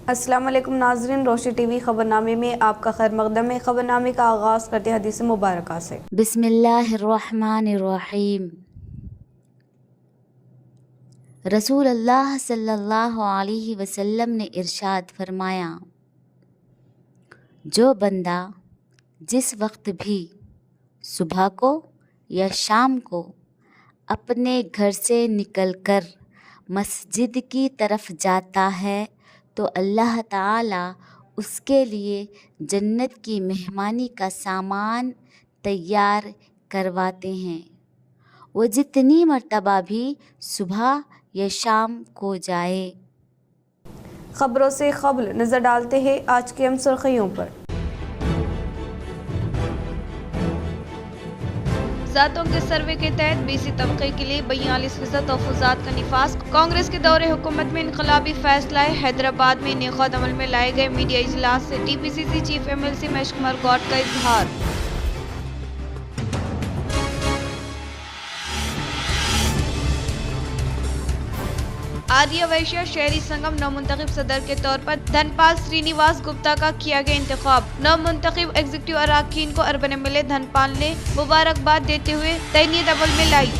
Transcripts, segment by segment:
अस्सलाम वालेकुम नाज़रीन, रोशनी टीवी खबरनामे में आपका खैर मकदम है। खबरनामे का आगाज़ करते हैं हदीस मुबारक से। बिस्मिल्लाहिर्रहमानिर्रहीम। रसूल अल्लाह सल्लल्लाहु अलैहि वसल्लम ने इरशाद फरमाया, जो बंदा जिस वक्त भी सुबह को या शाम को अपने घर से निकलकर मस्जिद की तरफ जाता है तो अल्लाह ताला उसके लिए जन्नत की मेहमानी का सामान तैयार करवाते हैं। वो जितनी मर्तबा भी सुबह या शाम को जाए। खबरों से क़ब्ल नज़र डालते हैं आज की अहम सुर्खियों पर। ज़ातों के सर्वे के तहत BC तबके के लिए 42% तहफ़्फ़ुज़ात का निफाज। कांग्रेस के दौरे हुकूमत में इनकलाबी फैसला है। हैदराबाद में इनेक़ाद अमल में लाए गए मीडिया इजलास से TPCC chief MLC Mahesh Kumar Goud का इजहार। आर्य वैश्य शहरी संगम नवमुंतखब सदर के तौर पर धनपाल श्रीनिवास गुप्ता का किया गया इंतखाब। नवमुंतखब एग्जीक्यूटिव अरकान को अर्बन MLA धनपाल ने मुबारकबाद देते हुए तैनीयत अमल में लाई।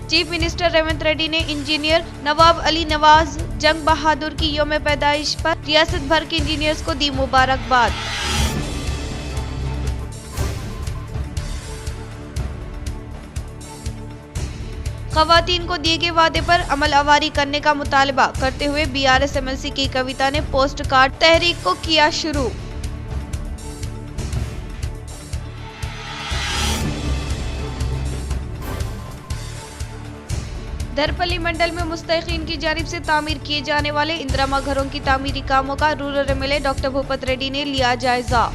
चीफ मिनिस्टर रेवंत रेड्डी ने इंजीनियर नवाब अली नवाज जंग बहादुर की यौम पैदाइश पर रियासत भर के इंजीनियर्स को दी मुबारकबाद। ख़वातीन को दिए गए वादे पर अमल अवारी करने का मुतालबा करते हुए BRS MLC की कविता ने पोस्ट कार्ड तहरीक को किया शुरू। धरपल्ली मंडल में मुस्तहिकीन की जानिब से तामीर किए जाने वाले इंदिरा घरों की तामीरी कामों का rural MLA doctor Bhupat Reddy ने लिया जायजा।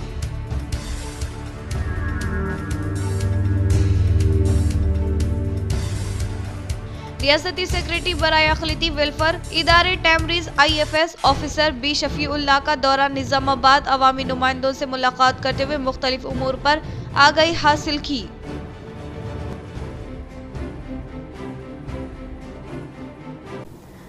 रियासती सेक्रेटरी बराए अखिलती वेलफेयर इदारे टैमरीज IFS ऑफिसर B शफीउल्लाह का दौरा निजामाबाद अवामी नुमाइंदों से मुलाकात करते हुए मुख्तलिफ उमूर पर आगाही हासिल की।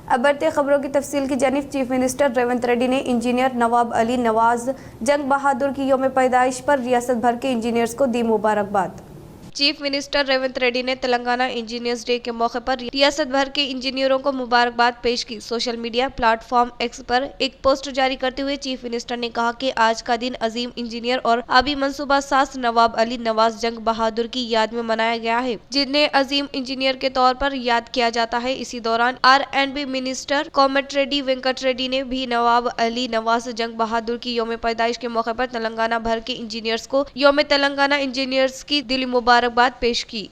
अब बढ़ते खबरों की तफसील की जानिब। चीफ मिनिस्टर रेवंत रेड्डी ने इंजीनियर नवाब अली नवाज जंग बहादुर की यौम पैदाइश पर रियासत भर के इंजीनियर्स को दी मुबारकबाद। चीफ मिनिस्टर रेवंत रेड्डी ने तेलंगाना इंजीनियर्स डे के मौके पर रियासत भर के इंजीनियरों को मुबारकबाद पेश की। सोशल मीडिया प्लेटफॉर्म X पर एक पोस्ट जारी करते हुए चीफ मिनिस्टर ने कहा कि आज का दिन अजीम इंजीनियर और आबी मंसूबा साज नवाब अली नवाज जंग बहादुर की याद में मनाया गया है, जिन्हें अजीम इंजीनियर के तौर पर याद किया जाता है। इसी दौरान R&B मिनिस्टर कोमटिरेड्डी वेंकट रेड्डी ने भी नवाब अली नवाज जंग बहादुर की यौम पैदाइश के मौके पर तेलंगाना भर के इंजीनियर्स को यौम तेलंगाना इंजीनियर्स की दिली मुबारकबाद पेश की।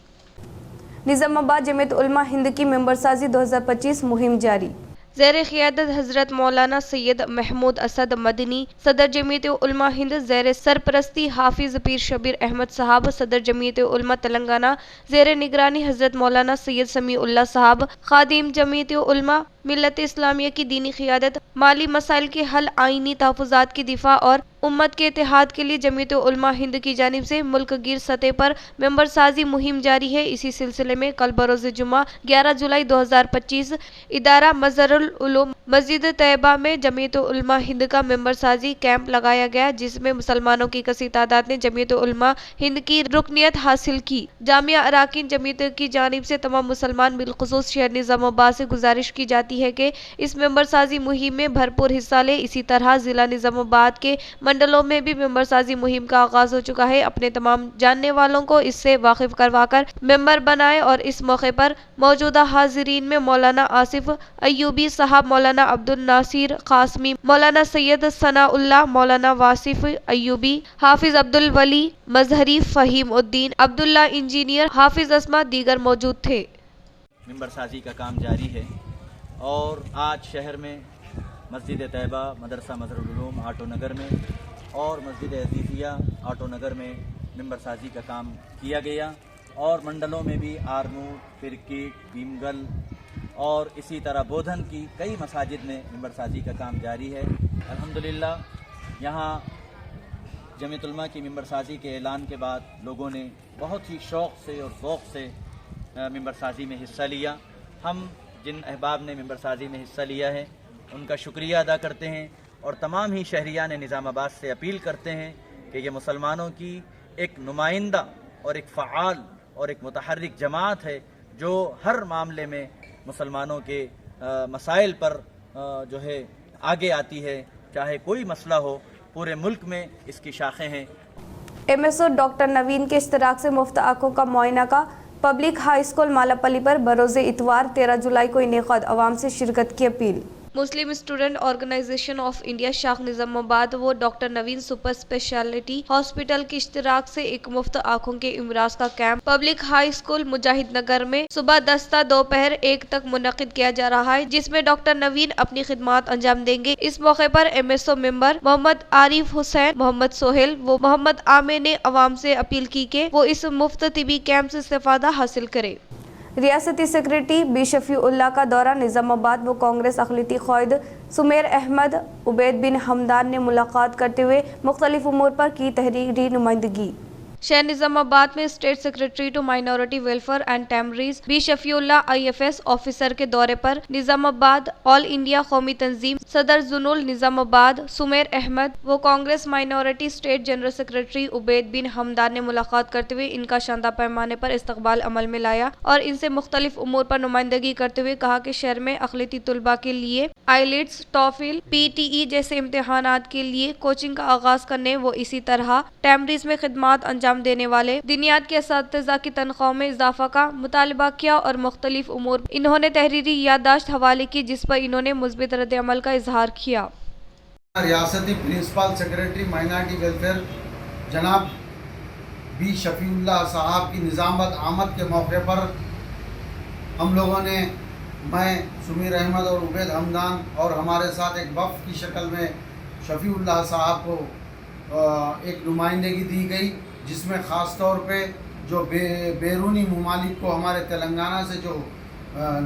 निजामाबाद जमीयत उलमा हिंद की मेंबरसाजी 2025 मुहिम जारी। ज़ेर क़ियादत हज़रत मौलाना सैयद महमूद असद मदनी सदर जमीयत उलमा हिंद, ज़ेर सरपरस्ती हाफिज पीर शबीर अहमद साहब सदर जमीयत उलमा तेलंगाना, ज़ेर निगरानी हज़रत मौलाना सैयद समीउल्लाह साहब खादिम जमीयत उलमा मिल्लत इस्लामिया की दीनी क़ियादत, माली मसाइल के हल, आईनी तहफ़्फ़ुज़ात की दिफा और उम्मत के इत्तेहाद के लिए जमीयत उलमा हिंद की जानिब से मुल्क गिर सतह पर मेंबर साजी मुहिम जारी है। इसी सिलसिले में कल बरोज़ जुमा 11 जुलाई 2025 इदारा मज़हरुल उलूम मस्जिद तैयबा में जमीयत उलमा हिंद का मेंबर साजी कैंप लगाया गया, जिसमें मुसलमानों की कसी तादाद ने जमीयत उलमा हिंद की रुकनियत हासिल की। जामिया अरकान जमीयत की जानिब से तमाम मुसलमान बिलखुसूस शहर निज़ामाबाद से गुजारिश की जाती है कि इस मेंबर साजी मुहिम में भरपूर हिस्सा ले। इसी तरह जिला निज़ामाबाद के मंडलों में भी मेंबर साजी मुहिम का आगाज हो चुका है। अपने तमाम जानने वालों को इससे वाकिफ करवाकर मेंबर बनाए। और इस मौके पर मौजूदा हाजिरीन में मौलाना आसिफ अय्यूबी साहब, मौलाना अब्दुल नासिर कासमी, मौलाना सैयद सनाउल्लाह, मौलाना वासिफ अय्यूबी, हाफिज अब्दुल वली मजहरी, फहीम उद्दीन अब्दुल्ला इंजीनियर, हाफिज अस्मा दीगर मौजूद थे। मेंबर साजी का काम जारी है और आज शहर में मस्जिद तैयबा, मदरसा मज़हरुल उलूम आटो नगर में और मस्जिद अज़ीज़िया आटो नगर में मेंबर साजी का काम किया गया और मंडलों में भी आरमूर, पिरकिट, भीमगल और इसी तरह बोधन की कई मसाजिद में मेंबर साजी का काम जारी है। अल्हम्दुलिल्लाह यहाँ जमीयत उलमा की मेंबर साजी के ऐलान के बाद लोगों ने बहुत ही शौक़ से और ज़ौक़ से मिंबर साजी में हिस्सा लिया। हम जिन अहबाब ने मिंबर साजी में हिस्सा लिया है उनका शुक्रिया अदा करते हैं और तमाम ही शहरियान निज़ामाबाद से अपील करते हैं कि ये मुसलमानों की एक नुमाइंदा और एक फ़आल और एक मुतहर्रिक जमात है जो हर मामले में मुसलमानों के मसाइल पर जो है आगे आती है। चाहे कोई मसला हो, पूरे मुल्क में इसकी शाखें हैं। एमएसओ डॉक्टर नवीन के इश्तराक से मुफ्त आंखों का मुआयना का पब्लिक हाई स्कूल मालापल्ली पर बरोज़े इतवार 13 जुलाई को इनेकाद, अवाम से शिरकत की अपील। Muslim student organisation of India शाख निजामाबाद वो doctor Naveen super speciality hospital की इश्तराक से एक मुफ्त आंखों के इमराज का camp public high school Mujahid Nagar में सुबह 10 ता दोपहर 1 तक मुनक्किद किया जा रहा है, जिसमें डॉक्टर नवीन अपनी खिदमत अंजाम देंगे। इस मौके पर एमएसओ मेंबर मोहम्मद आरिफ हुसैन, मोहम्मद सोहेल व मोहम्मद आमिर ने अवाम से अपील की कि वो इस मुफ्त तिबी कैंप से इस्तेफादा हासिल करे। रियासती सेक्रेटरी बी शफीउल्लाह का दौरा निज़ामाबाद व कांग्रेस अक़लियती क़ायद सुमेर अहमद, उबैद बिन हमदान ने मुलाकात करते हुए मुख्तलिफ उमूर पर की तहरीरी नुमाइंदगी। शहर निजामाबाद में state secretary to minority welfare and टैमरीज बी शफीउल्लाह IFS ऑफिसर के दौरे पर निजामाबाद ऑल इंडिया कौमी तंजीम सदर जुनुल निजामाबाद सुमेर अहमद व Congress minority state general secretary Ubaid bin Hamdan ने मुलाकात करते हुए इनका शानदार पैमाने पर इस्तकबाल अमल में लाया और इनसे मुख्तलिफ उमूर पर नुमाइंदगी करते हुए कहा कि शहर में अक़लियती तुलबा के लिए आईलेट्स, टॉफिल, PTE जैसे इम्तिहानात के लिए कोचिंग का आगाज करने व इसी तरह टैमरीज में खिदमत अंजाम देने वाले दिनियात के असातिज़ा की तनख्वाह में इजाफा का मुतालबा किया और मुख्तलिफ उमूर इन्होंने तहरीरी याददाश्त हवाले की, जिस पर इन्होंने मुस्बित रद्द अमल का इजहार किया। रियासती प्रिंसिपल सेक्रेटरी माइनॉरिटी वेलफेयर जनाब बी शफीउल्लाह साहब की निज़ामत आमद के मौके पर हम लोगों ने, मैं, सुमीर अहमद और उबैद हमदान और हमारे साथ एक वफ़द की शक्ल में शफीउल्लाह साहब को एक नुमाइंदगी दी गई, जिसमें ख़ास तौर पे जो बैरूनी ममालिक को हमारे तेलंगाना से जो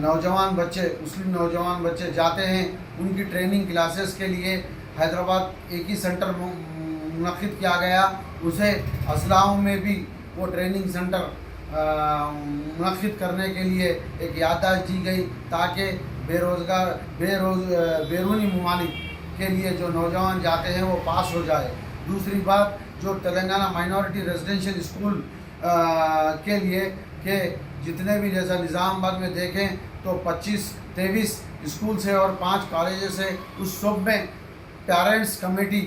नौजवान बच्चे, मुस्लिम नौजवान बच्चे जाते हैं, उनकी ट्रेनिंग क्लासेस के लिए हैदराबाद एक ही सेंटर मुनक़्क़िद किया गया। उसे असलाहों में भी वो ट्रेनिंग सेंटर मुनक़्क़िद करने के लिए एक याददाश्त दी गई ताकि बैरूनी ममालिक के लिए जो नौजवान जाते हैं वो पास हो जाए। दूसरी बात, जो तेलंगाना माइनॉरिटी रेजिडेंशियल स्कूल के लिए के जितने भी, जैसा निज़ामाबाद में देखें तो 25-23 स्कूल से और 5 कॉलेज से, उस सब में पेरेंट्स कमेटी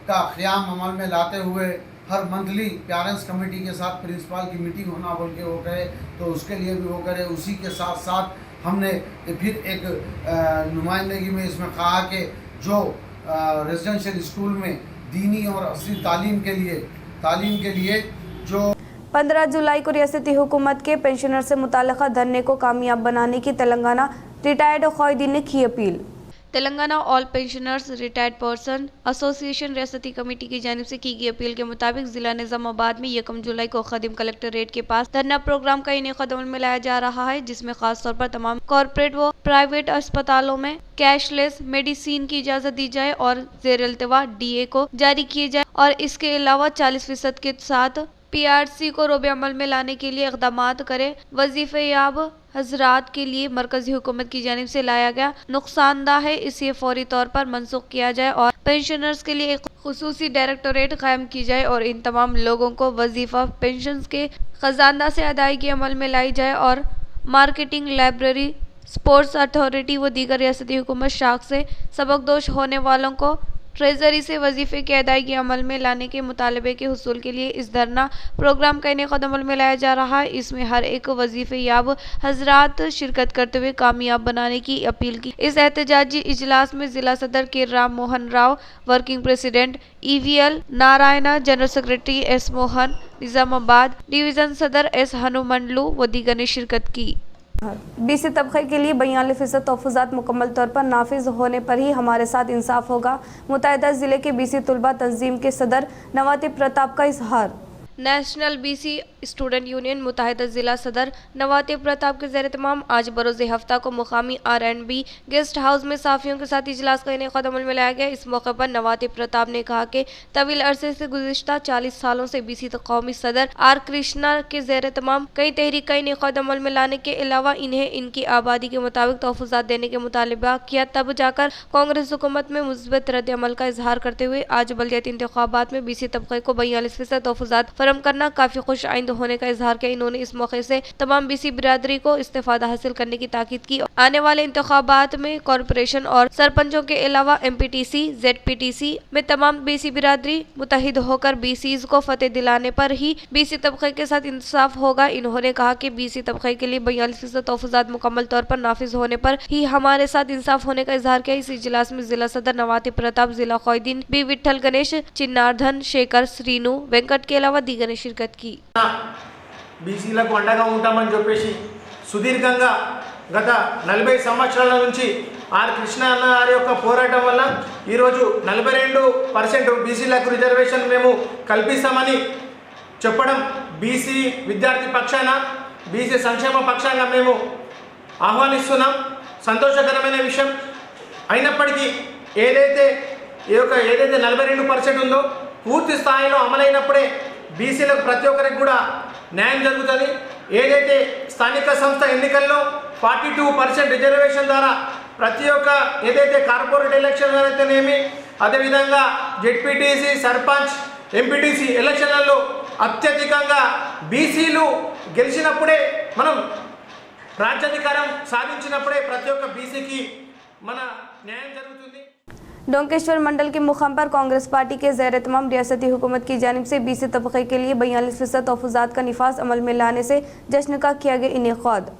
का क़याम अमल में लाते हुए हर मंथली पेरेंट्स कमेटी के साथ प्रिंसिपल की मीटिंग होना बोल के वो करे, तो उसके लिए भी वो करे। उसी के साथ साथ हमने फिर एक नुमाइंदगी में इसमें कहा कि जो रेजिडेंशियल स्कूल में दीनी और असली तालीम के लिए जो 15 जुलाई को रियासती हुकूमत के पेंशनर से मुताल्लिक़ा धरने को कामयाब बनाने की तेलंगाना रिटायर्ड क़ायदीन ने की appeal. Telangana all pensioners retired person association रियासती कमेटी की जानिब से की गई अपील के मुताबिक जिला निजामाबाद में 1 जुलाई को खदीम कलेक्ट्रेट के पास धरना प्रोग्राम का इनेकाद अमल में लाया जा रहा है, जिसमें खास तौर पर तमाम कॉरपोरेट व प्राइवेट अस्पतालों में कैशलेस मेडिसिन की इजाज़त दी जाए और ज़ेर-इल्तिवा DA को जारी किए जाए और इसके अलावा 40% के साथ PRC को रोबे अमल में लाने के लिए इक़दामात करे। वजीफ़े याब हजरात के लिए मरकजी हुकूमत की जानिब से लाया गया नुकसानदा है, इसे फौरी तौर पर मनसूख किया जाए और पेंशनर्स के लिए एक खुसूसी डायरेक्टोरेट कायम की जाए और इन तमाम लोगों को वजीफ़ा पेंशन के खजानदा से अदायगी अमल में लाई जाए और मार्केटिंग, लाइब्रेरी, स्पोर्ट्स अथॉरिटी व दीगर रियासती हुकूमत शाख से सबकदोश होने वालों को ट्रेजरी से वजीफे की अदायगी अमल में लाने के मुतालबे के हुसूल के लिए इस धरना प्रोग्राम का इनेकाद अमल में लाया जा रहा है। इसमें हर एक वजीफे याब हजरात शिरकत करते हुए कामयाब बनाने की अपील की। इस एहतजाजी इजलास में जिला सदर के Ram Mohan Rao, working president EVL Narayana, general secretary S Mohan, Nizamabad division सदर S हनुमंडलू व दीगर ने शिरकत की। BC तबके के लिए 42% तोफ़ुज़ात मुकम्मल तौर पर नाफिज होने पर ही हमारे साथ इंसाफ होगा। मुत्तहिदा ज़िले के BC तुलबा तंजीम के सदर नवाते प्रताप का इजहार। नेशनल बीसी स्टूडेंट यूनियन मुत्तहिदा जिला सदर नवाते प्रताप के ज़ेर तमाम आज बरोज़ हफ्ता को मुकामी R&B गेस्ट हाउस में साफियों के साथ इजलास का इनेकाद अमल में लाया गया। इस मौके पर नवाते प्रताप ने कहा कि तवील अरसे से गुज़िश्ता 40 सालों से बीसी कौमी सदर R कृष्णा के ज़ेर तमाम कई तहरीक का इनेकाद अमल में लाने के अलावा इन्हें इनकी आबादी के मुताबिक तोफ़ुज़ात देने के मुतालबा किया, तब जाकर कांग्रेस हुकूमत में मुस्बत रद्द अमल का इजहार करते हुए आज बल्दियाती इंतखाबात में बीसी तबके को 42% तोफ़ुज़ात फरम करना काफी खुश आइंद होने का इजहार किया। इन्होंने इस मौके से तमाम बीसी बिरादरी को इस्तेफादा हासिल करने की ताकीद की। आने वाले इंतखाबात में कॉरपोरेशन और सरपंचों के अलावा MPTC, ZPTC में तमाम बीसी बिरादरी मुतहिद होकर BCs को फतेह दिलाने पर ही बीसी तबके के साथ इंसाफ होगा। इन्होंने कहा कि बीसी तबके के लिए 42% तोफ़ुज़ात मुकम्मल तौर पर नाफिज होने पर ही हमारे साथ इंसाफ होने का इजहार किया। इस इजलास में जिला सदर नवाते प्रताप, जिला क़ायदीन बी विठल गणेश, चिन्नार्धन, शेखर, श्रीनु, वेंकट के अलावा दीगर ने शिरकत की। బీసీలకు అండగా ఉంటామని చెప్పేసి సుదీర్ఘంగా గత 40 సంవత్సరాల నుంచి ఆర్ కృష్ణ అన్న గారి యొక్క పోరాటం వల్ల ఈరోజు 42% బీసీలకు రిజర్వేషన్ మేము కల్పిస్తామని చెప్పడం బీసీ విద్యార్థి పక్షాన బీసీ సంక్షేమ పక్షాన మేము ఆహ్వానిస్తున్నాం। సంతోషకరమైన విషయం అయినప్పటికీ ఏదైతే 42% ఉందో పూర్తి స్థాయిలో అమలైనప్పుడే బీసీలకు ప్రతి ఒక్కరికి కూడా న్యాయం జరుగుతుంది। ఏదైతే స్థానిక సంస్థ ఎన్నికల్లో 42% రిజర్వేషన్ ద్వారా ప్రతి ఒక్క ఏదైతే కార్పొరేట్ ఎలక్షన్ అయితేనేమి, అదేవిధంగా ZPTC, సర్పంచ్, MPTC ఎలక్షన్లలో అత్యధికంగా బీసీలు గెలిచినప్పుడే మనం రాజ్యాధికారం సాధించినప్పుడే ప్రతి ఒక్క బీసీకి మన న్యాయం జరుగుతుంది। डोंकेश्वर मंडल के मुकाम पर कांग्रेस पार्टी के ज़ेर तमाम रियासती हुकूमत की जानिब से बीसी तबके के लिए 42% तोफ़ुज़ात का निफाज अमल में लाने से जश्न का किया गया इनेकाद।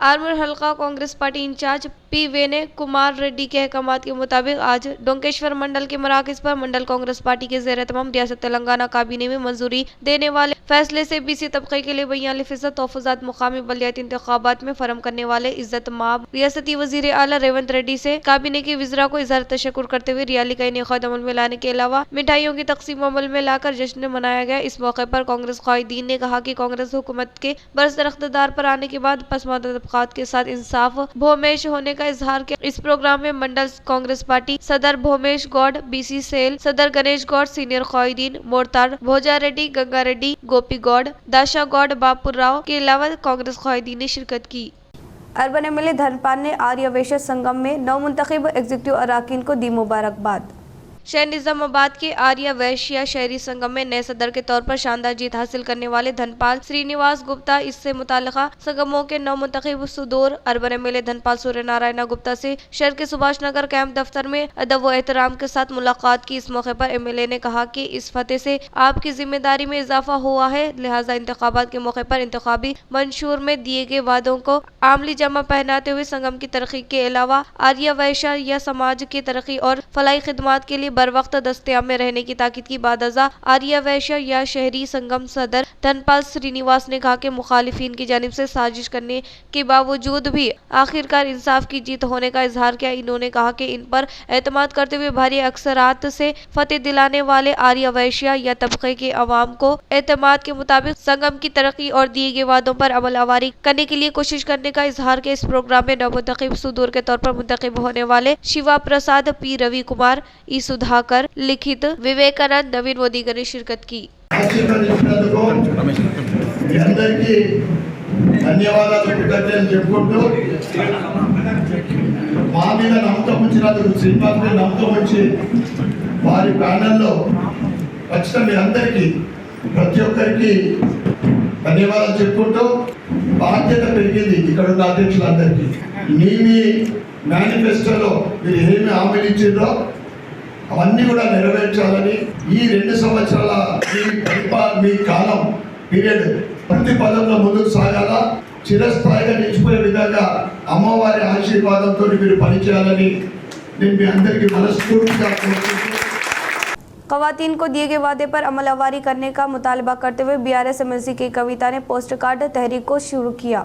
आर्मर हल्का Congress party incharge P Vinay Kumar Reddy के अहकामात के मुताबिक आज डोंकेश्वर मंडल के मराकज़ पर मंडल कांग्रेस पार्टी के ज़ेर तमाम रियासत तेलंगाना काबीने में मंजूरी देने वाले फैसले से बीसी तबके के लिए 42% तोफ़ुज़ात मुकामी बल्दियाती इंतखाबात में फरम करने वाले इज्जत माब रियासती वज़ीर आला रेवंत रेड्डी से काबीने की वज़रा को इज़हार तशक्कुर करते हुए रैली का इनेकाद अमल में लाने के अलावा मिठाइयों की तकसीम अमल में लाकर जश्न मनाया गया। इस मौके पर कांग्रेस क़ायदीन ने कहा कि कांग्रेस हुकूमत के बरसर इक़्तिदार पर आने के बाद पसमानदा तबक़ात के साथ इंसाफ भोमेश होने का इजहार किया। इस प्रोग्राम में मंडल कांग्रेस पार्टी सदर भोमेश गौड़, BC सेल सदर गणेश गौड़, सीनियर क़ायदीन मोरतार भोजा रेड्डी, गंगा रेड्डी, गोपी गौड़, दाशा गौड़, बापुर राव के अलावा कांग्रेस क़ायदीन ने शिरकत की। अर्बन MLA धनपाल ने आर्य वैश्य संगम में नवमुंतखब एग्जीक्यूटिव अराकीन को दी मुबारकबाद। शहर निजामाबाद के आर्य वैश्य शहरी संगम में नए सदर के तौर पर शानदार जीत हासिल करने वाले धनपाल श्रीनिवास गुप्ता इससे मुताल्लिका संगमों के नवमुंतखब सदूर अर्बन MLA धनपाल सूर्य नारायण गुप्ता से शहर के सुभाष नगर कैंप दफ्तर में अदब व एहतराम के साथ मुलाकात की। इस मौके पर MLA ने कहा कि इस फतेह से आपकी जिम्मेदारी में इजाफा हुआ है, लिहाजा इंतखाबात के मौके पर इंतखाबी मंशूर में दिए गए वादों को आमली जमा पहनाते हुए संगम की तरक्की के अलावा आर्य वैश्य या समाज की तरक्की और फलाई खिदमात के लिए बर वक्त दस्तयाब में रहने की ताकीद की। बादजा आर्य वैश्य या शहरी संगम सदर धनपाल श्रीनिवास ने कहा कि मुखालिफिन की जानिब से साजिश करने के बावजूद भी आखिरकार इंसाफ की जीत होने का इजहार किया। इन्होंने कहा कि इन पर एतमाद करते हुए भारी अक्सरात से फतेह दिलाने वाले आर्य वैश्य या तबके के अवाम को एतमाद के मुताबिक संगम की तरक्की और दिए गए वादों पर अमल आवारी करने के लिए कोशिश करने का इजहार किया। इस प्रोग्राम में नवमुंतखब सदूर के तौर पर मुंतखब होने वाले शिवा प्रसाद, P रवि कुमार, ई सुधाकर, लिखित, विवेकानंद, नवीन मोदी ने शिरकत की। ధన్యవాదాలు కృతజ్ఞతలు చెప్పుకుంటూ మా మీద నమ్మకం ఉంచినందుకు శ్రీనివాస్ మీద నమ్మకం ఉంచి వారి ప్యానెల్లో ఖచ్చితంగా మీ అందరికీ ప్రతి ఒక్కరికి ధన్యవాదాలు చెప్పుకుంటూ బాధ్యత పెరిగింది ఇక్కడ ఉన్న అధ్యక్షులందరికీ। మీ మేనిఫెస్టోలో మీరు ఏమి హామీలు ఇచ్చిండ్రో అవన్నీ కూడా నెరవేర్చాలని ఈ 2 సంవత్సరాల మీ కాలం పీరియడ్ ప్రతి పదంలో ముందుకు సాగాలా, చిరస్థాయిగా నిలిచిపోయే విధంగా అమ్మవారి ఆశీర్వాదంతో మీరు పనిచేయాలని నేను మీ అందరికీ మనస్ఫూర్తిగా కోరుకుంటున్నాను। ख़वातीन को दिए गए वादे पर अमलवारी करने का मुतालबा करते हुए BRS MLC की कविता ने पोस्ट कार्ड तहरीक को शुरू किया।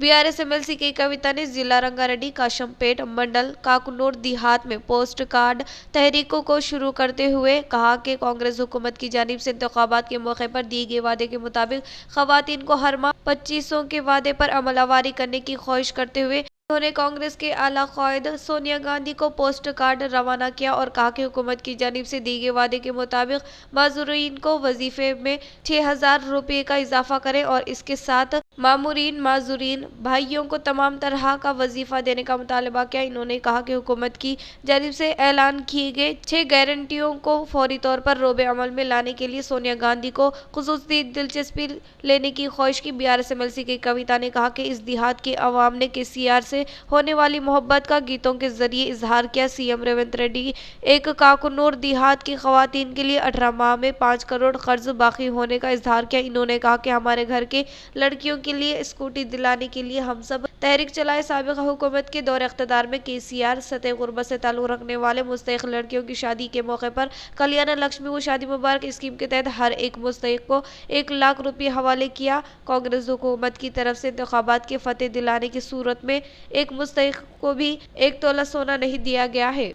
बीआरएस एमएलसी की कविता ने जिला रंगारेड्डी, काशमपेट मंडल, काकुनूर देहात में पोस्ट कार्ड तहरीकों को शुरू करते हुए कहा कि कांग्रेस हुकूमत की जानिब से इंतखाबात के मौके पर दिए गए वादे के मुताबिक खवातीन को हर माह 2500 के वादे पर अमलावरी करने की ख्वाहिश करते हुए उन्होंने कांग्रेस के आला क़ायद सोनिया गांधी को पोस्ट कार्ड रवाना किया और कहा कि हुकूमत की जानिब से दिए गए वादे के मुताबिक माजूरीन को वजीफे में 6000 रुपये का इजाफा करें और इसके साथ मामूरीन माजूरीन भाइयों को तमाम तरह का वजीफा देने का मुतालबा किया। इन्होंने कहा कि हुकूमत की जानिब से ऐलान किए गए 6 गारंटियों को फौरी तौर पर रोबे अमल में लाने के लिए सोनिया गांधी को खुसूसी दिलचस्पी लेने की ख्वाहिश की। बीआरएस एमएलसी की कविता ने कहा कि इस देहात के अवाम ने केसीआर से होने वाली मोहब्बत का गीतों के जरिए इजहार किया। सीएम रेवंत रेड्डी एक काकुनूर देहात की खवातीन के लिए 18 माह में 5 करोड़ कर्ज बाकी होने का इजहार किया। इन्होंने कहा कि हमारे घर के लड़कियों के लिए स्कूटी दिलाने के लिए हम सब तहरीक चलाए। साबिक़ा हुकूमत के दौर इख्तिदार में केसीआर सतह गुर्बत से ताल्लुक़ रखने वाले मुस्तहिक़ लड़कियों की शादी के मौके पर कल्याण लक्ष्मी वो शादी मुबारक स्कीम के तहत हर एक मुस्तहिक़ को 1 लाख रुपये हवाले किया। कांग्रेस हुकूमत की तरफ से इंतखाबात के फतेह दिलाने की सूरत में एक मुस्तहिक़ को भी 1 तोला सोना नहीं दिया गया है।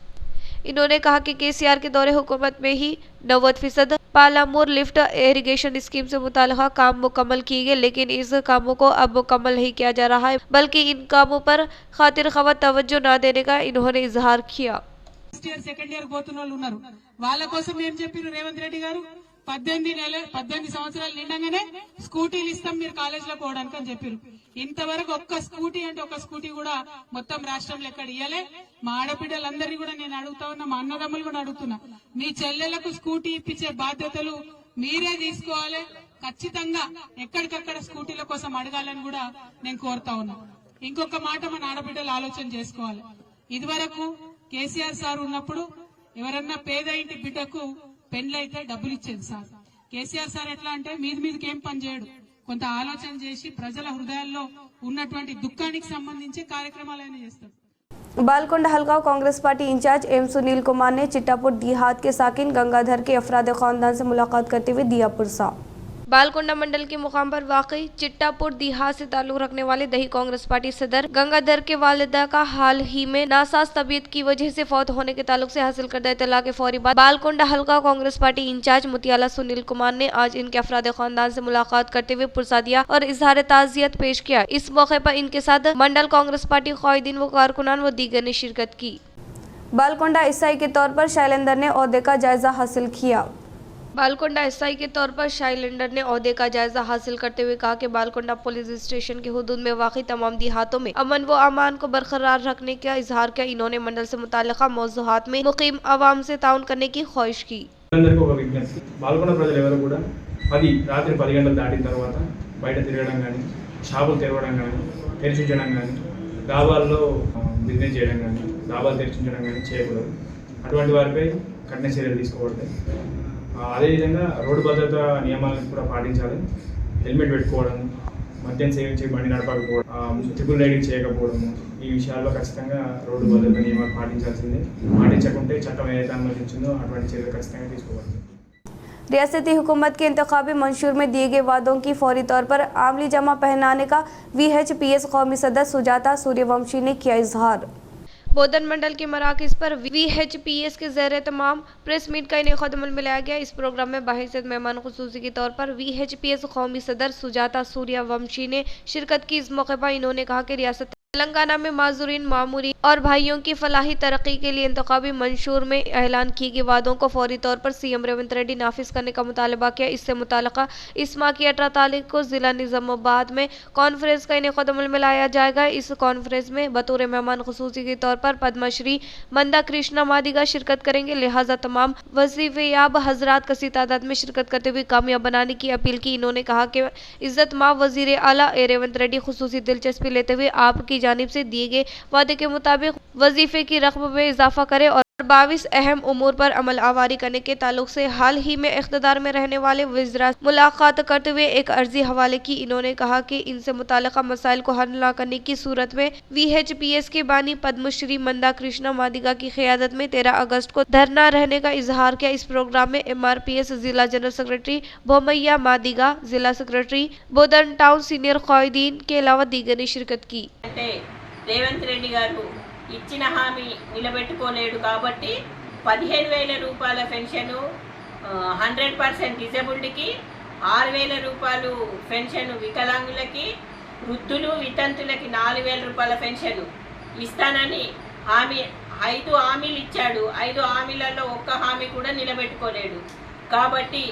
इन्होंने कहा कि केसीआर के दौरे हुकूमत में ही 90% पालामूर लिफ्ट इरिगेशन स्कीम से मुताल्लिक़ काम मुकम्मल किए गए, लेकिन इस कामों को अब मुकम्मल नहीं किया जा रहा है, बल्कि इन कामों पर खातिर खवा तवज्जो न देने का इन्होंने इजहार किया। ఫస్ట్ ఇయర్ సెకండ్ ఇయర్ పోతున్న వాళ్ళు ఉన్నారు. వాళ్ళ కోసం ఏం చెప్పారు రేవంత్ రెడ్డి గారు? 18 సంవత్సరాలు నిండగానే స్కూటీలు ఇస్తాం మీరు కాలేజీలో పోవడానికి అని చెప్పారు. ఇంతవరకు ఒక్క స్కూటీ అంటే ఒక్క స్కూటీ కూడా మొత్తం రాష్ట్రంలో ఎక్కడ ఇయ్యలే. మా ఆడపిల్లలందరినీ కూడా నేను అడుగుతా ఉన్నా, మా అన్నదమ్ములు కూడా అడుగుతున్నా, మీ చెల్లెలకు స్కూటీ ఇప్పించే బాధ్యతలు మీరే తీసుకోవాలి. ఖచ్చితంగా ఎక్కడికక్కడ స్కూటీల కోసం అడగాలని కూడా నేను కోరుతా ఉన్నా. ఇంకొక మాట మన ఆడబిడ్డలు ఆలోచన చేసుకోవాలి. ఇదివరకు కేసీఆర్ సార్ ఉన్నప్పుడు ఎవరన్నా పేద ఇంటి బిడ్డకు పెండ్లైతే డబ్బులు ఇచ్చేది సార్. కేసీఆర్ సార్ ఎట్లా అంటే మీదికి ఏం పని చేయడు, కొంత ఆలోచన చేసి ప్రజల హృదయాల్లో ఉన్నటువంటి దుఃఖానికి సంబంధించి కార్యక్రమాలైనా చేస్తాడు. बालकोंडा हलका Congress party incharge M Sunil Kumar ने चिट्टापुर देहात के साकिन गंगाधर के अफराद खानदान से मुलाकात करते हुए दिया पुरसा। बालकोंडा मंडल के मुकाम पर वाकई चिट्टापुर देहात से ताल्लुक रखने वाले दही कांग्रेस पार्टी सदर गंगाधर के वालिदा का हाल ही में नासाज तबीयत की वजह से फौत होने के ताल्लुक से हासिल करदा इत्तला के फौरी बाद बालकोंडा हलका कांग्रेस पार्टी इंचार्ज मुतियाला सुनील कुमार ने आज इनके अफराद खानदान से मुलाकात करते हुए पुरसा दिया और इजहार ताज़ियत पेश किया। इस मौके पर इनके साथ मंडल कांग्रेस पार्टी क़ायदीन व कारकुनान व दीगर ने शिरकत की। बालकोंडा ईसाई के तौर पर शैलेंदर ने ओहदे का जायजा हासिल किया। बालकोंडा एसआई के तौर पर शाइलेंडर ने ओहदे का जायजा हासिल करते हुए कहा कि बालकोंडा पुलिस स्टेशन की हुदूद में वाक़ई तमाम देहातों में अमन व अमान को बरकरार रखने का इजहार किया। इन्होंने मंडल से मुताल्लिक़ा मौज़ूआत में मुक़ीम अवाम से ताउन करने की ख्वाहिश की। బాల్కొండ ప్రజలు ఎవరు కూడా రాత్రి 10 గంటలు దాటిన తర్వాత బయట తిరగడం కానీ, షాపులు తెరవడం కానీ, తెరిచించడం కానీ, డాబాల్లో బిజినెస్ చేయడం కానీ, డాబాలు తెరిచించడం కానీ చేయకూడదు. అటువంటి వారిపై కఠిన చర్యలు తీసుకోబడతాయి. అదేవిధంగా రోడ్డు భద్రతా నియమాలను కూడా పాటించాలి. హెల్మెట్ పెట్టుకోవడం, మద్యం సేవించి బండి నడపకపోవడం, ట్రిపుల్ రైడింగ్ చేయకపోవడము, ఈ విషయాల్లో ఖచ్చితంగా రోడ్డు భద్రతా నియమాలు పాటించాల్సిందే. పాటించకుంటే చట్టం ఏదైతే అనుమతించిందో అటువంటి చర్యలు ఖచ్చితంగా తీసుకోవాలి। रियासती हुकूमत के इंतखाबी मंशूर में दिए गए वादों की फौरी तौर पर आमली जमा पहनाने का VHPS कौमी सदर सुजाता सूर्यवंशी ने किया इजहार। बोधन मंडल के मराकज पर VHPS के ज़ेर तमाम प्रेस मीट का इनेक़ाद अमल में लाया गया। इस प्रोग्राम में बाहिसियत मेहमान खुसूसी के तौर पर VHPS कौमी सदर सुजाता सूर्यवंशी ने शिरकत की। इस मौके पर इन्होंने कहा कि रियासत तेलंगाना में माजूरीन मामूरी और भाइयों की फलाही तरक्की के लिए इंतखाबी मंशूर में ऐलान किए गए वादों को फौरी तौर पर सीएम रेवंत रेड्डी नाफिज करने का मुतालबा किया। इससे मुताल्लिक़ा इस माह की 18 तारीख को जिला निज़ामाबाद में कॉन्फ्रेंस का इनेक़ाद अमल में लाया जाएगा। इस कॉन्फ्रेंस में बतौर मेहमान खुसूसी के तौर पर पद्मश्री मंदा कृष्णा मादिगा शिरकत करेंगे। लिहाजा तमाम वजीफेयाब हजरात कसी तादाद में शिरकत करते हुए कामयाब बनाने की अपील की। इन्होंने कहा कि इज्जत माब वजीर आला रेवंत रेड्डी खुसूसी दिलचस्पी लेते हुए आपकी जानिब से दिए गए वादे के मुताबिक वजीफे की रकम में इजाफा करे और 22 अहम उमूर पर अमल आवारी करने के ताल्लुक से हाल ही में इख्तिदार में रहने वाले वज़ीरा मुलाकात करते हुए एक अर्जी हवाले की। इन्होंने कहा कि इनसे मुताल्लिका मसाइल को हल न करने की सूरत में VHPS के बानी पद्मश्री मंदा कृष्णा मादिगा की क़ियादत में 13 अगस्त को धरना रहने का इजहार किया। इस प्रोग्राम में MRPS जिला जनरल सेक्रेटरी भोमैया मादिगा, जिला सेक्रेटरी बोधन टाउन सीनियर क़ायदीन के अलावा दीगर ने शिरकत की। రేవంత్ రెడ్డి గారు ఇచ్చిన హామీ నిలబెట్టుకోలేడు కాబట్టి 15,000 రూపాయల పెన్షన్ 100% డిజేబుల్డ్కి, 6,000 రూపాయలు పెన్షన్ వికలాంగులకి, వృద్ధులు వితంతులకి 4,000 రూపాయల పెన్షన్ ఇస్తానని హామీ 5 హామీలు ఇచ్చాడు. 5 హామీలలో ఒక్క హామీ కూడా నిలబెట్టుకోలేడు. కాబట్టి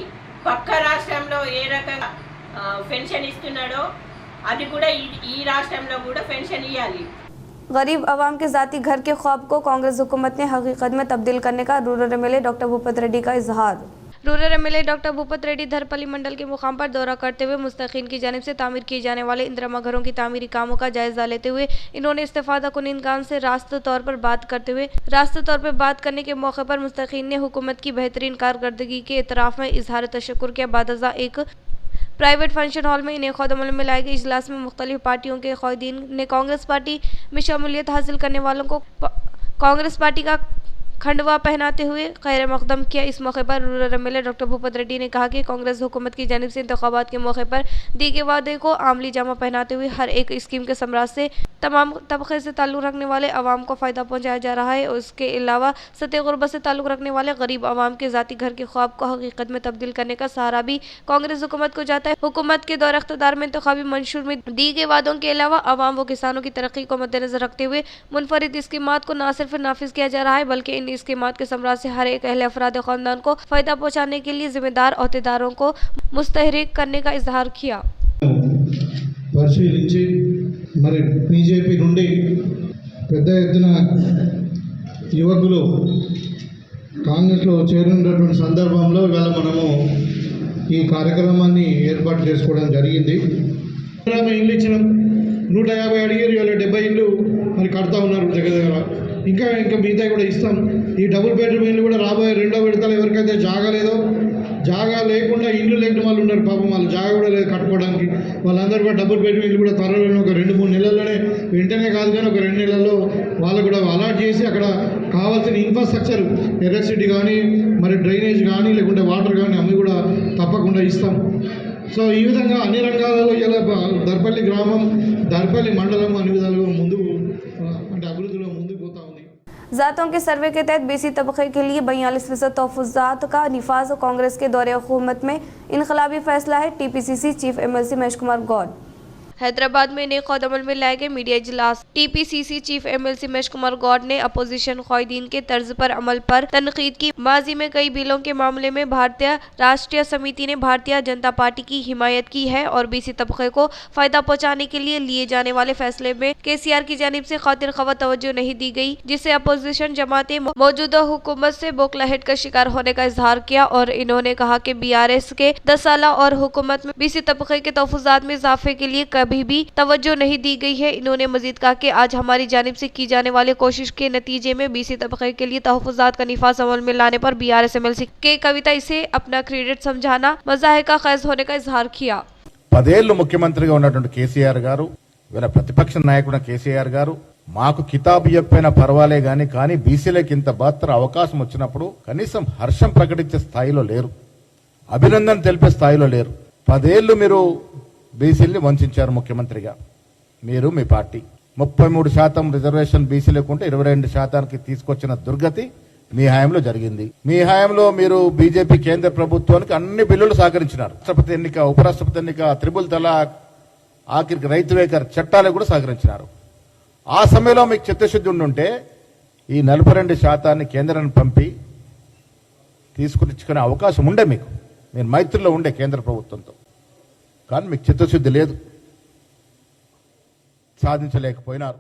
పక్క రాష్ట్రంలో ఏ రకంగా పెన్షన్ ఇస్తున్నాడో అది కూడా ఈ రాష్ట్రంలో కూడా పెన్షన్ ఇవ్వాలి। गरीब आवाम के ज़ाती घर के ख्वाब को कांग्रेस हुकूमत ने हकीकत में तब्दील करने का rural MLA doctor Bhupat Reddy का इजहार। Rural MLA doctor Bhupat Reddy Dharpalli mandal के मुकाम पर दौरा करते हुए मुस्तकीन की जानिब से तामीर किए जाने वाले इंदिरमा घरों की तामीरी कामों का जायजा लेते हुए इन्होंने इस्तेफादा कुनिंदगान से रास्ते तौर पर बात करने के मौके पर मुस्तकीन ने हुकूमत की बेहतरीन कारकर्दगी के इतराफ़ में इजहार तशक्कुर किया। बादजा एक प्राइवेट फंक्शन हॉल में इनेक़ाद अमल में लाए गए इजलास में मुख्तलिफ पार्टियों के क़ायदीन ने कांग्रेस पार्टी में शमूलियत हासिल करने वालों को कांग्रेस पार्टी का खंडवा पहनाते हुए खैर मकदम किया। इस मौके पर rural MLA doctor Bhupat Reddy ने कहा कि कांग्रेस हुकूमत की जानिब से इंतखाबात के मौके पर दी गए वादे को आमली जामा पहनाते हुए हर एक स्कीम के समराज से तमाम तबके से ताल्लुक़ रखने वाले अवाम को फ़ायदा पहुँचाया जा रहा है और उसके अलावा सतह गुरबत से ताल्लुक़ रखने वाले गरीब अवाम के ज़ाती घर के ख्वाब को हकीकत में तब्दील करने का सहारा भी कांग्रेस हुकूमत को जाता है। हुकूमत के दौर इख्तिदार में इंतखाबी मंशूर में दी गए वादों के अलावा अवाम व किसानों की तरक्की को मद्देनजर रखते हुए मुनफरिद स्कीमात को न सिर्फ नाफिज किया जा रहा है बल्कि इन स्कीमात के समराज से हर एक अहले अफराद ख़ानदान को फ़ायदा पहुँचाने के लिए जिम्मेदार अहदेदारों को मुस्तहरिक करने का इजहार किया। పరిశీలించి మరి బీజేపీ నుండి పెద్ద ఎత్తున యువకులు కాంగ్రెస్లో చేరినటువంటి సందర్భంలో ఇవాళ మనము ఈ కార్యక్రమాన్ని ఏర్పాటు చేసుకోవడం జరిగింది। ఇల్లు ఇచ్చినాం, 150 అడిగారు, ఇవాళ 70 ఇల్లు మరి కడతా ఉన్నారు దగ్గర దగ్గర, ఇంకా మిగతా కూడా ఇస్తాం। ఈ డబుల్ బెడ్రూమ్ ఇల్లు కూడా రాబోయే 2వ విడతలో ఎవరికైతే జాగా లేదో, జాగా లేకుండా ఇల్లు లేని వాళ్ళు ఉన్నారు పాపం, వాళ్ళు జాగా కూడా లేదు కట్టుకోవడానికి, వాళ్ళందరూ కూడా డబుల్ బెడ్రూమ్ ఇల్లు కూడా త్వరలోనే ఒక 2-3 నెలల్లోనే, వెంటనే కాదు కానీ ఒక 2 నెలల్లో వాళ్ళు కూడా అలాట్ చేసి అక్కడ కావాల్సిన ఇన్ఫ్రాస్ట్రక్చర్ ఎలక్ట్రిసిటీ కానీ మరి డ్రైనేజ్ కానీ లేకుంటే వాటర్ కానీ అవి కూడా తప్పకుండా ఇస్తాం। సో ఈ విధంగా అన్ని రంగాలలో ఇలా దర్పల్లి గ్రామం, దర్పల్లి మండలం అన్ని విధాలుగా ముందుకు అంటే అభివృద్ధిలో ముందుకు పోతా ఉంది। ज़ातों के सर्वे के तहत BC तबके के लिए 42% तोफ़ुज़ात का निफाज कांग्रेस के दौरे हुकूमत में इनकलाबी फैसला है। TPCC chief MLC Mahesh Kumar Goud. Hyderabad में इनेक़ाद अमल में लाए गए मीडिया इजलास TPCC chief MLC Mahesh Kumar Goud ने अपोजिशन क़ायदीन के तर्ज पर अमल पर तनकीद की। माजी में कई बिलों के मामले में भारतीय राष्ट्रीय समिति ने भारतीय जनता पार्टी की हिमायत की है और BC तबके को फ़ायदा पहुँचाने के लिए लिए जाने वाले फैसले में KCR की जानिब से खातिर खबर तवज्जो नहीं दी गई, जिससे अपोजिशन जमातें मौजूदा हुकूमत से बोखलाहट का शिकार होने का इजहार किया। और इन्होंने कहा कि BRS के 10 साल और हुकूमत में BC तबके के तोफ़ुज़ात में इजाफे के लिए कभी भी तवज्जो नहीं दी गई है। इन्होंने मजीद कहा कि आज हमारी जानिब से की जाने वाली कोशिश के नतीजे में BC तबके के लिए तहफ़्फ़ुज़ात का निफाज अमल में लाने पर BRS MLC के कविता इसे अपना क्रेडिट समझाना मज़ाहिर खैज़ होने का इजहार किया। 10 ఏళ్లు ముఖ్యమంత్రిగా ఉన్నటువంటి కేసీఆర్ గారు, వీళ్ళ ప్రతిపక్ష నాయకుడు కేసీఆర్ గారు మాకు కితాబు చెప్పినా పర్వాలే కానీ బీసీలకు ఇంత బాత్ర అవకాశం వచ్చినప్పుడు కనీసం హర్షం ప్రకటించే స్థాయిలో లేరు, అభినందన తెలిపే స్థాయిలో లేరు। 10 ఏళ్లు మీరు బీసీల్ని వంచారు ముఖ్యమంత్రిగా, మీరు మీ పార్టీ 33% రిజర్వేషన్ బీసీలకు ఉంటే 22% తీసుకొచ్చిన దుర్గతి మీ హయాంలో జరిగింది। మీ హయాంలో మీరు బీజేపీ కేంద్ర ప్రభుత్వానికి అన్ని బిల్లులు సహకరించినారు, రాష్ట్రపతి ఎన్నిక, ఉపరాష్ట్రపతి ఎన్నిక, త్రిబుల్ తలాక్, ఆఖరికి రైతు వేకర్ చట్టాలకు కూడా సహకరించినారు। ఆ సమయంలో మీకు చిత్తశుద్ధి ఉండుంటే ఈ 42% కేంద్రాన్ని పంపి తీసుకునే అవకాశం ఉండే, మీరు మైత్రిలో ఉండే కేంద్ర ప్రభుత్వంతో, కానీ మీకు చిత్తశుద్ధి లేదు, సాధించలేకపోయినారు।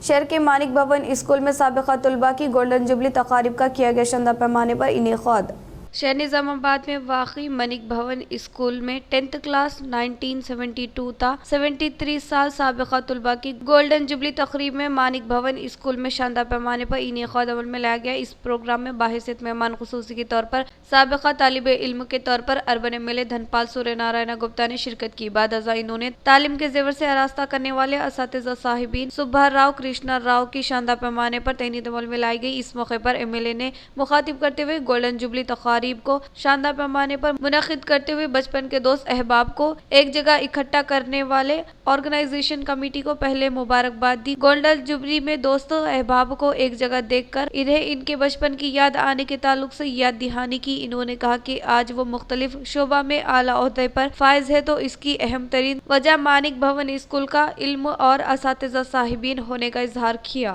शहर के मानिक भवन स्कूल में साबिका तलबा की गोल्डन जुबली तकारीब का किया गया शानदार पैमाने पर इनेक़ाद। शहर निजामाबाद में वाक़ई मनिक भवन स्कूल में 10th क्लास 1972 था 73 साल साबिक़ा तुलबा की गोल्डन जुबली तकरीब में मानिक भवन स्कूल में शानदार पैमाने पर इनेक़ाद अमल में लाया गया। इस प्रोग्राम में बाहिसियत मेहमान खुसूसी के तौर पर साबिक़ा तालिबे इल्म के तौर पर अर्बन एमएलए धनपाल सूर्य नारायण गुप्ता ने शिरकत की। बाद अज़ा इन्होंने तालीम के जेवर से आरास्ता करने वाले असातिज़ा साहिबीन सुब्बा राव कृष्णा राव की शानदार पैमाने पर तैनीत अमल में लाई गई। इस मौके पर एमएलए ने मुखातिब करते हुए गोल्डन जुबली तकारीब को शानदार पैमाने पर मुनक़िद करते हुए बचपन के दोस्त अहबाब को एक जगह इकट्ठा करने वाले ऑर्गेनाइजेशन कमेटी को पहले मुबारकबाद दी। गोल्डन जुबली में दोस्तों अहबाब को एक जगह देखकर इन्हें इनके बचपन की याद आने के ताल्लुक से याद दहानी की। इन्होंने कहा कि आज वो मुख्तलिफ शोबा में आला ओहदे पर फायज है तो इसकी अहम तरीन वजह मानिक भवन स्कूल का इल्म और असातिज़ा साहिबीन होने का इजहार किया।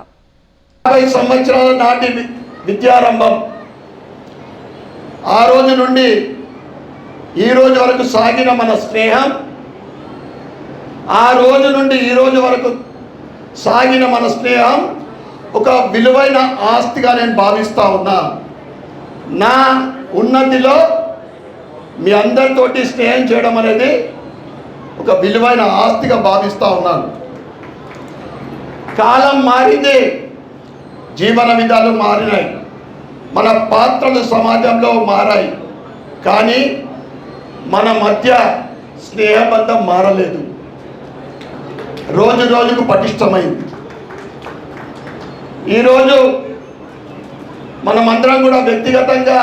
50 సంవత్సరాల నాటి విద్యారంభం ఆ రోజు నుండి ఈ రోజు వరకు సాగిన మన స్నేహం, ఆ రోజు నుండి ఈ రోజు వరకు సాగిన మన స్నేహం ఒక విలువైన ఆస్తిగా నేను భావిస్తా ఉన్నా. నా ఉన్నతిలో మీ అందరితోటి స్నేహం చేయడం అనేది ఒక విలువైన ఆస్తిగా భావిస్తా ఉన్నాను. కాలం మారింది, జీవన విధాలు మారినాయి, మన పాత్రలు సమాజంలో మారాయి, కానీ మన మధ్య స్నేహబంధం మారలేదు, రోజు రోజుకు పటిష్టమైంది. ఈరోజు మనమందరం కూడా వ్యక్తిగతంగా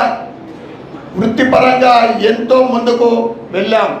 వృత్తిపరంగా ఎంతో ముందుకు వెళ్ళాం.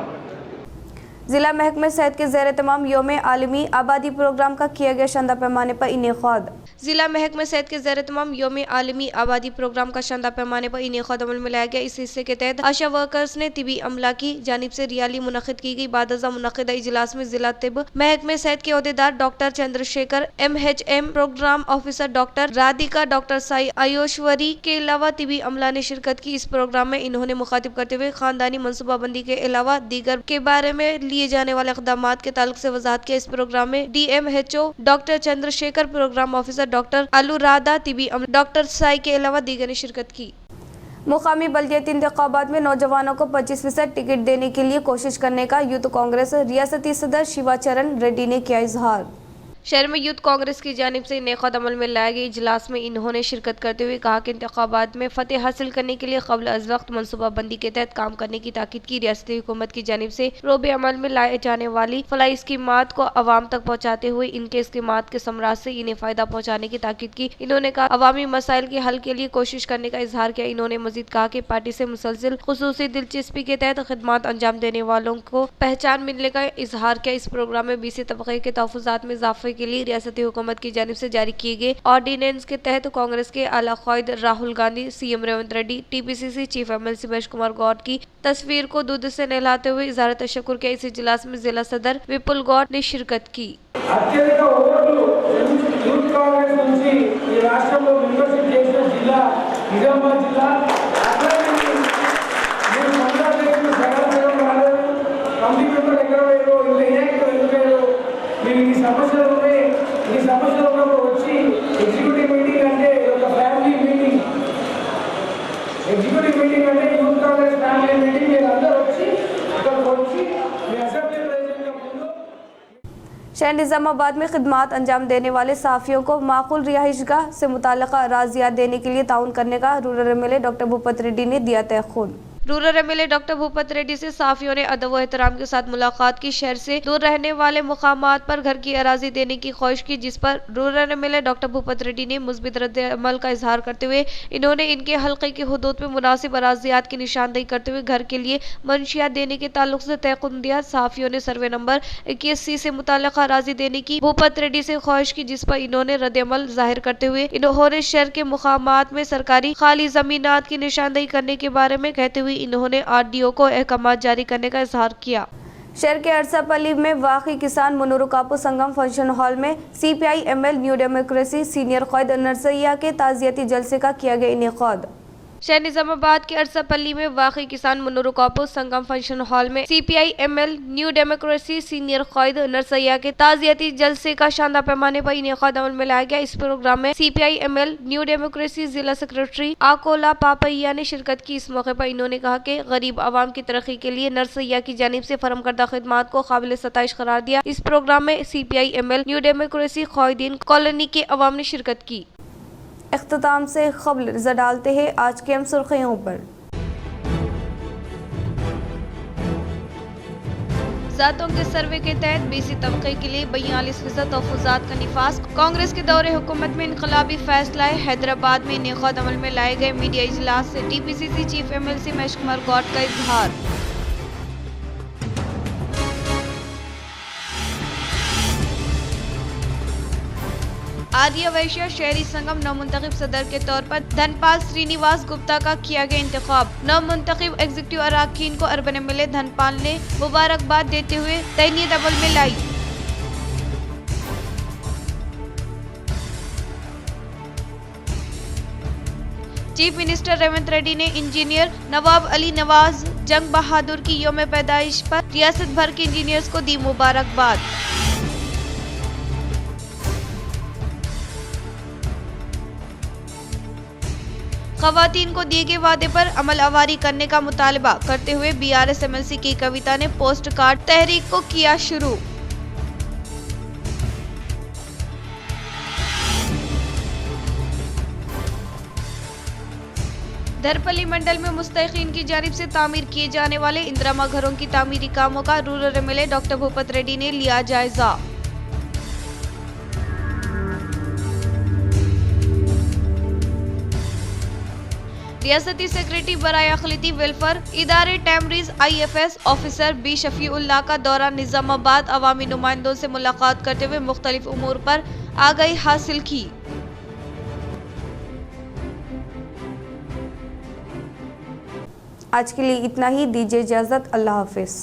जिला महकमे सेहत के ज़ेर तमाम योम आलमी आबादी प्रोग्राम का किया गया शानदार पैमाने पर इनेक़ाद। जिला महकमे सेहत के ज़ेर तमाम योम आलमी आबादी प्रोग्राम का शानदार पैमाने पर इनेक़ाद अमल में लाया गया। इस हिस्से के तहत आशा वर्कर्स ने तिबी अमला की जानिब से रियाली मुनक़िद की गई। बाद अज़ा मुनक़िदा इजलास में जिला तिब महकमे सेहत के अहदेदार doctor Chandrashekar MHM, program officer doctor Radhika, doctor Sai आयोश्वरी के अलावा तिबी अमला ने शिरकत की। इस प्रोग्राम में इन्होंने मुखातिब करते हुए खानदानी मनसूबाबंदी के अलावा दीगर के बारे में लिए जाने वाले इक़दामात के ताल्लुक से वज़ाहत किया। इस प्रोग्राम में DMHO doctor Chandrashekar, program officer doctor Anuradha, तिबी डॉक्टर साई के अलावा दीगर ने शिरकत की। मुकामी बल्दियती इंतखाबात में नौजवानों को 25% टिकट देने के लिए कोशिश करने का यूथ कांग्रेस रियासती सदर शिवाचरण रेड्डी ने किया इजहार। शहर में यूथ कांग्रेस की जानिब से इनेक़ाद अमल में लाए गए इजलास में इन्होंने शिरकत करते हुए कहा कि इंतखाबात में फतेह हासिल करने के लिए क़ब्ल अज़ वक्त मनसूबाबंदी के तहत काम करने की ताकीद की। रियासती हुकूमत की जानिब से रोबे अमल में लाए जाने वाली फलाही स्कीमात को अवाम तक पहुँचाते हुए इनके स्कीमात के समराज से इन्हें फ़ायदा पहुँचाने की ताकीद की। इन्होंने कहा अवामी मसाइल के हल के लिए कोशिश करने का इजहार किया। इन्होंने मजीद कहा कि पार्टी से मुसलसिल खुसूसी दिलचस्पी के तहत खिदमात अंजाम देने वालों को पहचान मिलने का इजहार किया। इस प्रोग्राम में BC तबक़े के तहफ़्फ़ुज़ात में इजाफ़े के लिए रियासती हुकूमत की जानिब से जारी किए गए ऑर्डिनेंस के तहत कांग्रेस के आला क़ायद Rahul Gandhi, CM Revanth Reddy, TPCC chief MLC Mahesh Kumar Goud की तस्वीर को दूध से नहलाते हुए इज़हार तशक्कुर किया। इस इजलास में जिला सदर विपुल गौड़ ने शिरकत की। शहर निजामाबाद में खिदमात अंजाम देने वाले सहाफ़ियों को माकूल रिहाइशगाह से मुताल्लिक़ा अराज़ियात देने के लिए ताउन करने का rural MLA doctor Bhupat Reddy ने दिया तयख़ुन। Rural MLA doctor Bhupat Reddy से सहाफ़ियों ने अदब व एहतराम के साथ मुलाकात की। शहर से दूर रहने वाले मुकामात पर घर की अराजी देने की ख्वाहिश की, जिस पर rural MLA doctor Bhupat Reddy ने मुस्बित रद्द-ए-अमल का इजहार करते हुए इन्होंने इनके हल्के की हुदूद में मुनासिब अराजियात की निशानदेही करते हुए घर के लिए मंशियात देने के ताल्लुक से तयक़ुन दिया। सहाफ़ियों ने सर्वे नंबर 21C से मुताल्लिक़ा अराजी देने की भूपत रेड्डी से ख्वाहिश की, जिस पर इन्होंने रद्द-ए-अमल जाहिर करते हुए इन्होंने शहर के मुकामात में सरकारी खाली ज़मीनात की निशानदेही करने के बारे में कहते हुए इन्होंने RDO को अहकामात जारी करने का इजहार किया। शहर के अरसापल्ली में वाक़ई किसान मुनूर कापू संगम फंक्शन हॉल में CPI ML new democracy senior क़ायद नरसैया के ताज़ियती जलसे का किया गया इनेक़ाद। शहर निजामाबाद के अरसापल्ली में वाकई किसान मुन्नुरुकापो संगम फंक्शन हॉल में CPI-ML न्यू डेमोक्रेसी सीनियर क़ायद नरसैया के ताज़ियती जलसे का शानदार पैमाने पर इनेकाद अमल में लाया गया। इस प्रोग्राम में CPI-ML न्यू डेमोक्रेसी जिला सेक्रेटरी आकोला पापैया ने शिरकत की। इस मौके पर इन्होंने कहा कि गरीब आवाम की तरक्की के लिए नरसैया की जानिब से फरम करदा खिदमात को काबिल सताइश करार दिया। इस प्रोग्राम में CPI-ML न्यू डेमोक्रेसी क़ायदीन कॉलोनी के अवाम ने शिरकत की। इख्तिताम से क़ब्ल नजर डालते हैं आज की अहम सुर्खियों पर। जातों के सर्वे के तहत BC तबके के लिए 42% तहफ़्फ़ुज़ात का निफाज। कांग्रेस के दौरे हुकूमत में इनकलाबी फैसला है। हैदराबाद में इनेकाद अमल में लाए गए मीडिया इजलास से TPCC chief MLC Mahesh Kumar Goud का इजहार। आर्य वैश्य शहरी संगम नवमुंतखब सदर के तौर पर धनपाल श्रीनिवास गुप्ता का किया गया इंतखाब। नवमुंतखब एग्जीक्यूटिव अरकान को अरबन MLA धनपाल ने मुबारकबाद देते हुए तैनीयत अमल में लाई। चीफ मिनिस्टर रेवंत रेड्डी ने इंजीनियर नवाब अली नवाज जंग बहादुर की यौम पैदाइश पर रियासत भर के इंजीनियर्स को दी मुबारकबाद। ख़वातीन को दिए गए वादे पर अमल आवारी करने का मुतालबा करते हुए BRS MLC की कविता ने पोस्ट कार्ड तहरीक को किया शुरू। धरपल्ली मंडल में मुस्तहिकीन की जानिब से तामीर किए जाने वाले इंदिरा घरों की तामीरी कामों का rural MLA doctor Bhupat Reddy ने लिया जायजा। रियासती सेक्रेटरी बराए अखिलती वेलफेयर इदारे टैमरीज IFS ऑफिसर B शफीउल्लाह का दौरा निजामाबाद अवामी नुमाइंदों से मुलाकात करते हुए मुख्तलिफ उमूर पर आगाही हासिल की। आज के लिए इतना ही, दीजिए इजाजत। अल्लाह हाफिज।